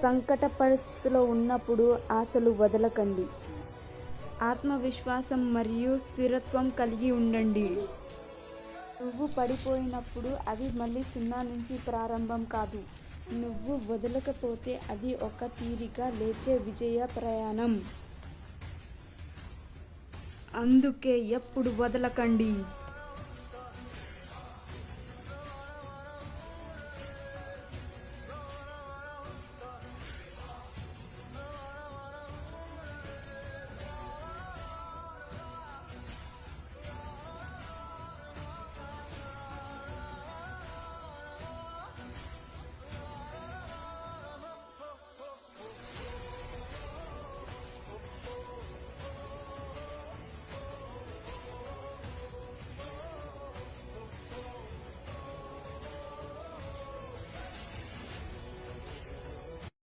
సంకట పరిస్థితిలో ఉన్నప్పుడు ఆశలు వదలకండి. ఆత్మవిశ్వాసం మరియు స్థిరత్వం కలిగి ఉండండి. నువ్వు పడిపోయినప్పుడు అది మళ్ళీ 0 నుంచి ప్రారంభం కాదు. నువ్వు వదలకపోతే అది ఒక తీరిక లేచే విజయ ప్రయాణం. అందుకే ఎప్పుడు వదలకండి.